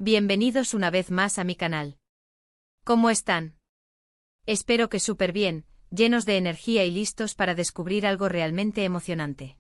Bienvenidos una vez más a mi canal. ¿Cómo están? Espero que súper bien, llenos de energía y listos para descubrir algo realmente emocionante.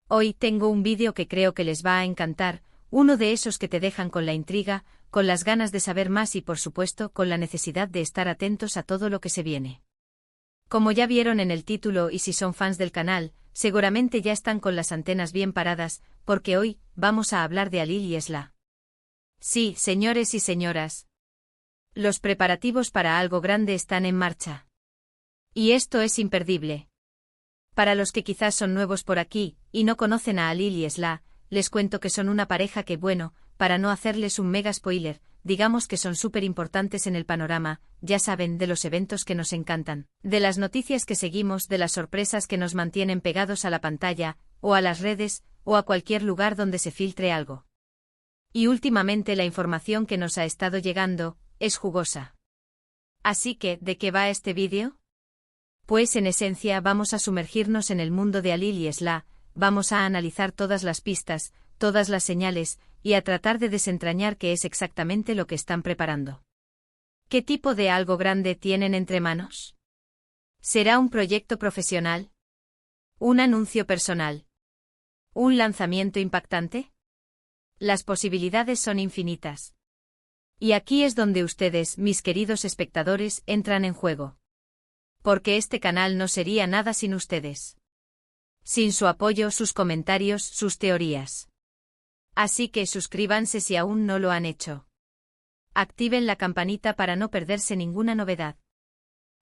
Hoy tengo un vídeo que creo que les va a encantar, uno de esos que te dejan con la intriga, con las ganas de saber más y por supuesto con la necesidad de estar atentos a todo lo que se viene. Como ya vieron en el título y si son fans del canal, seguramente ya están con las antenas bien paradas, porque hoy vamos a hablar de Alil y Esla. Sí, señores y señoras. Los preparativos para algo grande están en marcha. Y esto es imperdible. Para los que quizás son nuevos por aquí, y no conocen a Alil y Esla, les cuento que son una pareja que bueno, para no hacerles un mega spoiler, digamos que son súper importantes en el panorama, ya saben, de los eventos que nos encantan, de las noticias que seguimos, de las sorpresas que nos mantienen pegados a la pantalla, o a las redes, o a cualquier lugar donde se filtre algo. Y últimamente la información que nos ha estado llegando es jugosa. Así que, ¿de qué va este vídeo? Pues en esencia vamos a sumergirnos en el mundo de Alil y Esla, vamos a analizar todas las pistas, todas las señales, y a tratar de desentrañar qué es exactamente lo que están preparando. ¿Qué tipo de algo grande tienen entre manos? ¿Será un proyecto profesional? ¿Un anuncio personal? ¿Un lanzamiento impactante? Las posibilidades son infinitas. Y aquí es donde ustedes, mis queridos espectadores, entran en juego. Porque este canal no sería nada sin ustedes. Sin su apoyo, sus comentarios, sus teorías. Así que suscríbanse si aún no lo han hecho. Activen la campanita para no perderse ninguna novedad.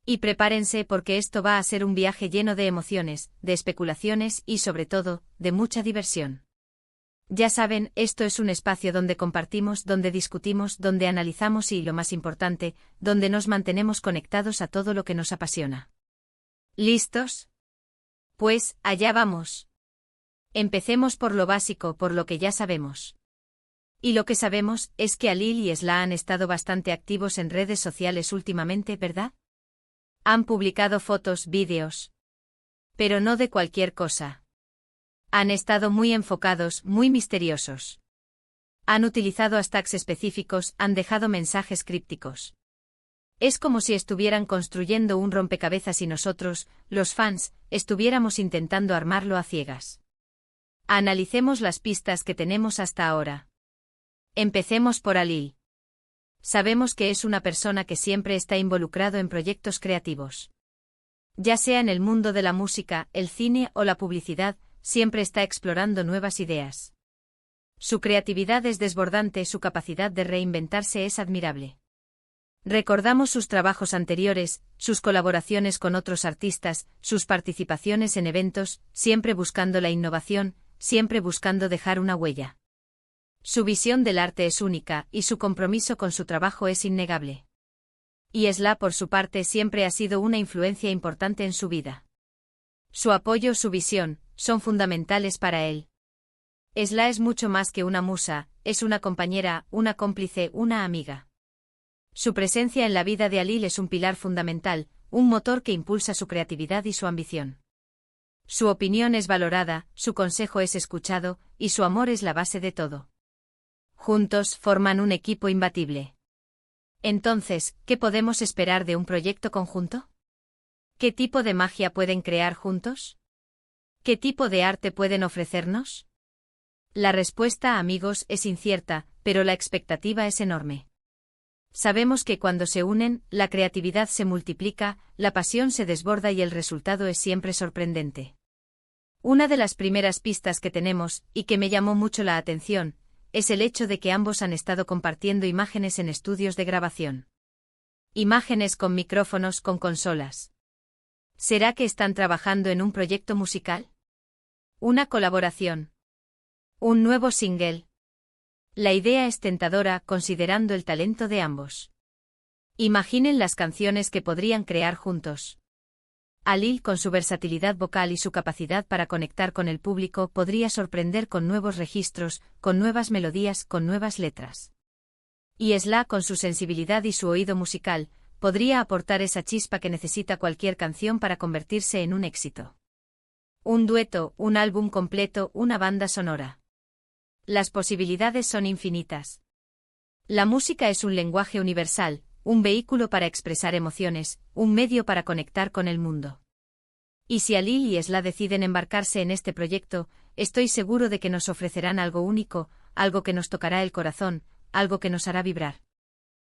Y prepárense porque esto va a ser un viaje lleno de emociones, de especulaciones y sobre todo, de mucha diversión. Ya saben, esto es un espacio donde compartimos, donde discutimos, donde analizamos y, lo más importante, donde nos mantenemos conectados a todo lo que nos apasiona. ¿Listos? Pues, allá vamos. Empecemos por lo básico, por lo que ya sabemos. Y lo que sabemos es que Alil y Esla han estado bastante activos en redes sociales últimamente, ¿verdad? Han publicado fotos, vídeos. Pero no de cualquier cosa. Han estado muy enfocados, muy misteriosos. Han utilizado hashtags específicos, han dejado mensajes crípticos. Es como si estuvieran construyendo un rompecabezas y nosotros, los fans, estuviéramos intentando armarlo a ciegas. Analicemos las pistas que tenemos hasta ahora. Empecemos por Alil. Sabemos que es una persona que siempre está involucrado en proyectos creativos. Ya sea en el mundo de la música, el cine o la publicidad, siempre está explorando nuevas ideas. Su creatividad es desbordante, su capacidad de reinventarse es admirable. Recordamos sus trabajos anteriores, sus colaboraciones con otros artistas, sus participaciones en eventos, siempre buscando la innovación, siempre buscando dejar una huella. Su visión del arte es única y su compromiso con su trabajo es innegable. Y Esla, por su parte, siempre ha sido una influencia importante en su vida. Su apoyo, su visión, son fundamentales para él. Esla es mucho más que una musa, es una compañera, una cómplice, una amiga. Su presencia en la vida de Alil es un pilar fundamental, un motor que impulsa su creatividad y su ambición. Su opinión es valorada, su consejo es escuchado, y su amor es la base de todo. Juntos forman un equipo imbatible. Entonces, ¿qué podemos esperar de un proyecto conjunto? ¿Qué tipo de magia pueden crear juntos? ¿Qué tipo de arte pueden ofrecernos? La respuesta, amigos, es incierta, pero la expectativa es enorme. Sabemos que cuando se unen, la creatividad se multiplica, la pasión se desborda y el resultado es siempre sorprendente. Una de las primeras pistas que tenemos, y que me llamó mucho la atención, es el hecho de que ambos han estado compartiendo imágenes en estudios de grabación. Imágenes con micrófonos, con consolas. ¿Será que están trabajando en un proyecto musical? ¿Una colaboración? ¿Un nuevo single? La idea es tentadora considerando el talento de ambos. Imaginen las canciones que podrían crear juntos. Alil, con su versatilidad vocal y su capacidad para conectar con el público, podría sorprender con nuevos registros, con nuevas melodías, con nuevas letras. Y Esla, con su sensibilidad y su oído musical, podría aportar esa chispa que necesita cualquier canción para convertirse en un éxito. Un dueto, un álbum completo, una banda sonora. Las posibilidades son infinitas. La música es un lenguaje universal, un vehículo para expresar emociones, un medio para conectar con el mundo. Y si Alil y Esla deciden embarcarse en este proyecto, estoy seguro de que nos ofrecerán algo único, algo que nos tocará el corazón, algo que nos hará vibrar.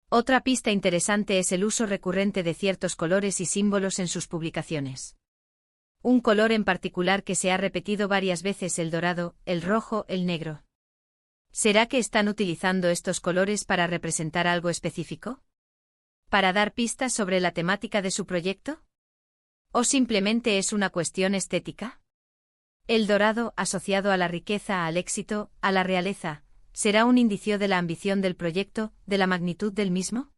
Otra pista interesante es el uso recurrente de ciertos colores y símbolos en sus publicaciones. Un color en particular que se ha repetido varias veces: el dorado, el rojo, el negro. ¿Será que están utilizando estos colores para representar algo específico? ¿Para dar pistas sobre la temática de su proyecto? ¿O simplemente es una cuestión estética? El dorado, asociado a la riqueza, al éxito, a la realeza, ¿será un indicio de la ambición del proyecto, de la magnitud del mismo?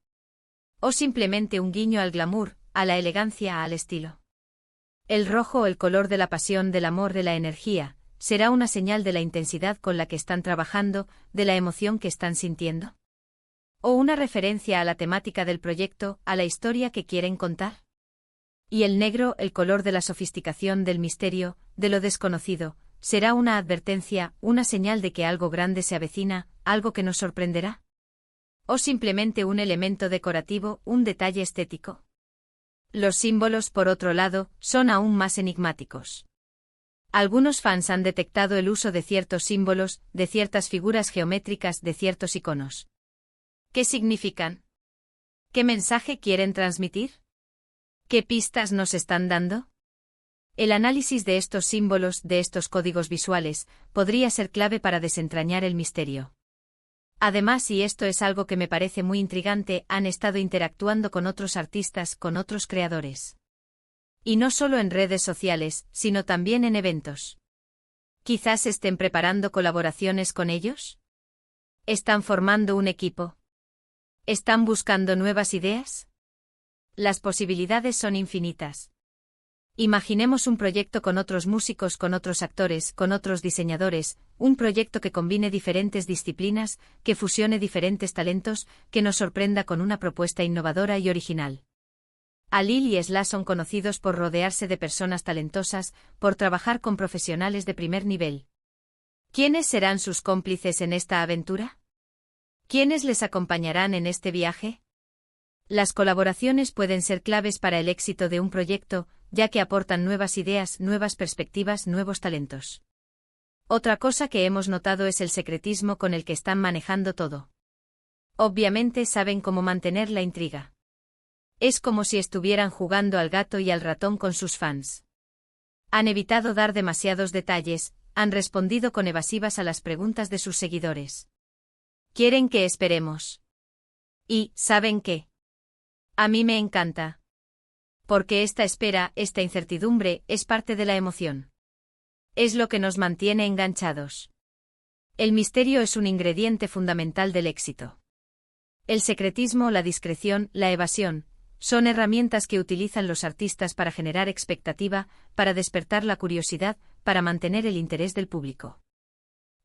¿O simplemente un guiño al glamour, a la elegancia, al estilo? El rojo, el color de la pasión, del amor, de la energía, ¿será una señal de la intensidad con la que están trabajando, de la emoción que están sintiendo? ¿O una referencia a la temática del proyecto, a la historia que quieren contar? Y el negro, el color de la sofisticación, del misterio, de lo desconocido, ¿será una advertencia, una señal de que algo grande se avecina, algo que nos sorprenderá? ¿O simplemente un elemento decorativo, un detalle estético? Los símbolos, por otro lado, son aún más enigmáticos. Algunos fans han detectado el uso de ciertos símbolos, de ciertas figuras geométricas, de ciertos iconos. ¿Qué significan? ¿Qué mensaje quieren transmitir? ¿Qué pistas nos están dando? El análisis de estos símbolos, de estos códigos visuales, podría ser clave para desentrañar el misterio. Además, y esto es algo que me parece muy intrigante, han estado interactuando con otros artistas, con otros creadores. Y no solo en redes sociales, sino también en eventos. ¿Quizás estén preparando colaboraciones con ellos? ¿Están formando un equipo? ¿Están buscando nuevas ideas? Las posibilidades son infinitas. Imaginemos un proyecto con otros músicos, con otros actores, con otros diseñadores, un proyecto que combine diferentes disciplinas, que fusione diferentes talentos, que nos sorprenda con una propuesta innovadora y original. Alil y Esla son conocidos por rodearse de personas talentosas, por trabajar con profesionales de primer nivel. ¿Quiénes serán sus cómplices en esta aventura? ¿Quiénes les acompañarán en este viaje? Las colaboraciones pueden ser claves para el éxito de un proyecto, ya que aportan nuevas ideas, nuevas perspectivas, nuevos talentos. Otra cosa que hemos notado es el secretismo con el que están manejando todo. Obviamente saben cómo mantener la intriga. Es como si estuvieran jugando al gato y al ratón con sus fans. Han evitado dar demasiados detalles, han respondido con evasivas a las preguntas de sus seguidores. Quieren que esperemos. Y, ¿saben qué? A mí me encanta. Porque esta espera, esta incertidumbre, es parte de la emoción. Es lo que nos mantiene enganchados. El misterio es un ingrediente fundamental del éxito. El secretismo, la discreción, la evasión, son herramientas que utilizan los artistas para generar expectativa, para despertar la curiosidad, para mantener el interés del público.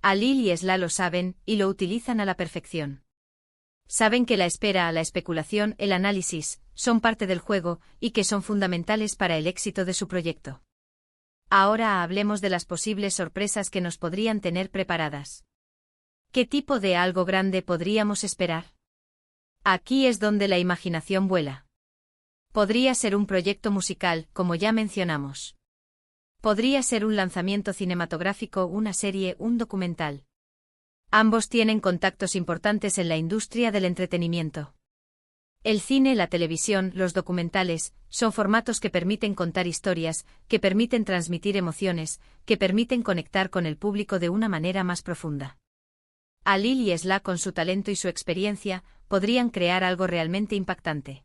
Alil y Esla lo saben, y lo utilizan a la perfección. Saben que la espera, la especulación, el análisis, son parte del juego, y que son fundamentales para el éxito de su proyecto. Ahora hablemos de las posibles sorpresas que nos podrían tener preparadas. ¿Qué tipo de algo grande podríamos esperar? Aquí es donde la imaginación vuela. Podría ser un proyecto musical, como ya mencionamos. Podría ser un lanzamiento cinematográfico, una serie, un documental. Ambos tienen contactos importantes en la industria del entretenimiento. El cine, la televisión, los documentales, son formatos que permiten contar historias, que permiten transmitir emociones, que permiten conectar con el público de una manera más profunda. Alil y Esla, con su talento y su experiencia, podrían crear algo realmente impactante.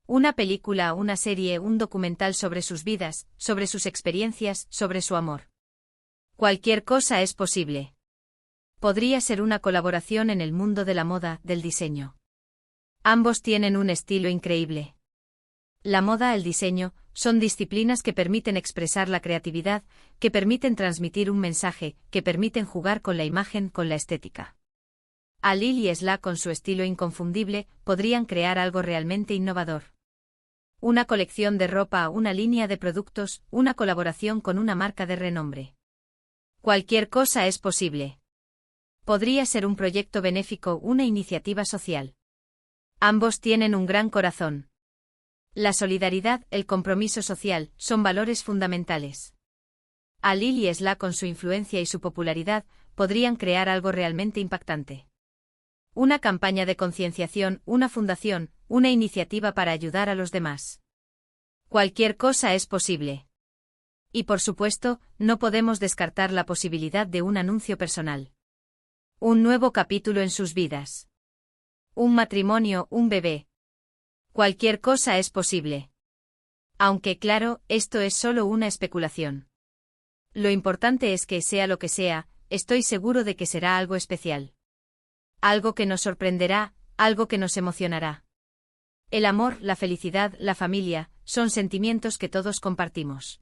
Una película, una serie, un documental sobre sus vidas, sobre sus experiencias, sobre su amor. Cualquier cosa es posible. Podría ser una colaboración en el mundo de la moda, del diseño. Ambos tienen un estilo increíble. La moda, el diseño, son disciplinas que permiten expresar la creatividad, que permiten transmitir un mensaje, que permiten jugar con la imagen, con la estética. Alil y Esla, con su estilo inconfundible, podrían crear algo realmente innovador. Una colección de ropa, una línea de productos, una colaboración con una marca de renombre. Cualquier cosa es posible. Podría ser un proyecto benéfico, una iniciativa social. Ambos tienen un gran corazón. La solidaridad, el compromiso social, son valores fundamentales. Alil y Esla, con su influencia y su popularidad, podrían crear algo realmente impactante. Una campaña de concienciación, una fundación, una iniciativa para ayudar a los demás. Cualquier cosa es posible. Y por supuesto, no podemos descartar la posibilidad de un anuncio personal. Un nuevo capítulo en sus vidas. Un matrimonio, un bebé. Cualquier cosa es posible. Aunque claro, esto es solo una especulación. Lo importante es que, sea lo que sea, estoy seguro de que será algo especial. Algo que nos sorprenderá, algo que nos emocionará. El amor, la felicidad, la familia, son sentimientos que todos compartimos.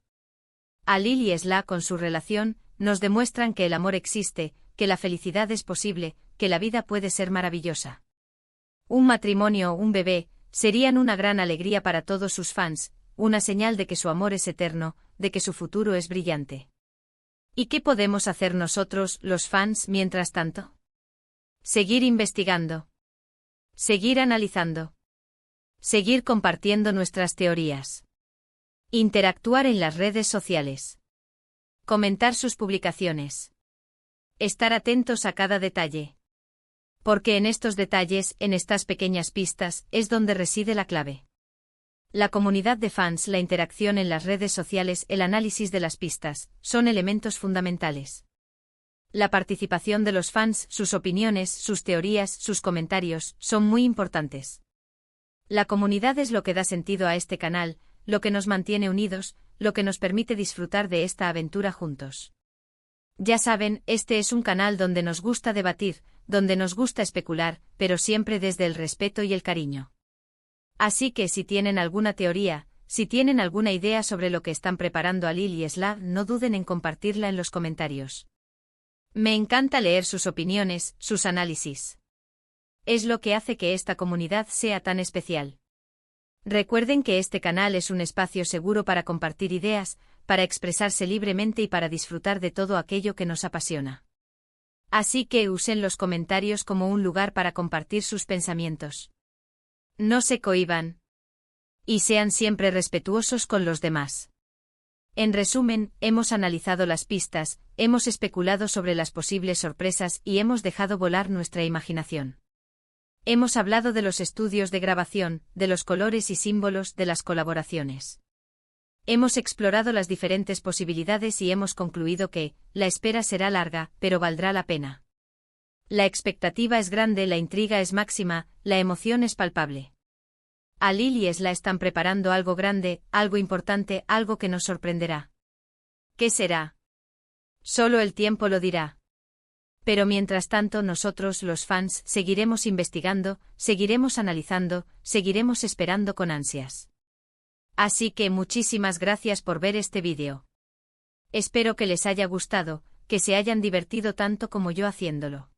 Alil y Esla, con su relación, nos demuestran que el amor existe, que la felicidad es posible, que la vida puede ser maravillosa. Un matrimonio o un bebé serían una gran alegría para todos sus fans, una señal de que su amor es eterno, de que su futuro es brillante. ¿Y qué podemos hacer nosotros, los fans, mientras tanto? Seguir investigando. Seguir analizando. Seguir compartiendo nuestras teorías. Interactuar en las redes sociales. Comentar sus publicaciones. Estar atentos a cada detalle. Porque en estos detalles, en estas pequeñas pistas, es donde reside la clave. La comunidad de fans, la interacción en las redes sociales, el análisis de las pistas, son elementos fundamentales. La participación de los fans, sus opiniones, sus teorías, sus comentarios, son muy importantes. La comunidad es lo que da sentido a este canal, lo que nos mantiene unidos, lo que nos permite disfrutar de esta aventura juntos. Ya saben, este es un canal donde nos gusta debatir, donde nos gusta especular, pero siempre desde el respeto y el cariño. Así que si tienen alguna teoría, si tienen alguna idea sobre lo que están preparando Alil y Esla, no duden en compartirla en los comentarios. Me encanta leer sus opiniones, sus análisis. Es lo que hace que esta comunidad sea tan especial. Recuerden que este canal es un espacio seguro para compartir ideas, para expresarse libremente y para disfrutar de todo aquello que nos apasiona. Así que usen los comentarios como un lugar para compartir sus pensamientos. No se cohíban. Y sean siempre respetuosos con los demás. En resumen, hemos analizado las pistas, hemos especulado sobre las posibles sorpresas y hemos dejado volar nuestra imaginación. Hemos hablado de los estudios de grabación, de los colores y símbolos, de las colaboraciones. Hemos explorado las diferentes posibilidades y hemos concluido que, la espera será larga, pero valdrá la pena. La expectativa es grande, la intriga es máxima, la emoción es palpable. Alil y Esla están preparando algo grande, algo importante, algo que nos sorprenderá. ¿Qué será? Solo el tiempo lo dirá. Pero mientras tanto nosotros, los fans, seguiremos investigando, seguiremos analizando, seguiremos esperando con ansias. Así que muchísimas gracias por ver este vídeo. Espero que les haya gustado, que se hayan divertido tanto como yo haciéndolo.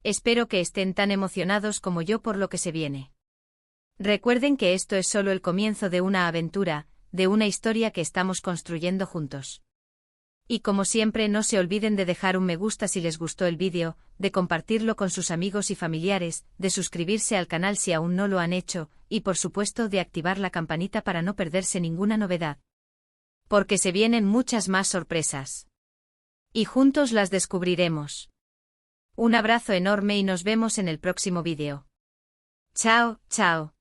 Espero que estén tan emocionados como yo por lo que se viene. Recuerden que esto es solo el comienzo de una aventura, de una historia que estamos construyendo juntos. Y como siempre, no se olviden de dejar un me gusta si les gustó el vídeo, de compartirlo con sus amigos y familiares, de suscribirse al canal si aún no lo han hecho, y por supuesto de activar la campanita para no perderse ninguna novedad. Porque se vienen muchas más sorpresas. Y juntos las descubriremos. Un abrazo enorme y nos vemos en el próximo vídeo. Chao, chao.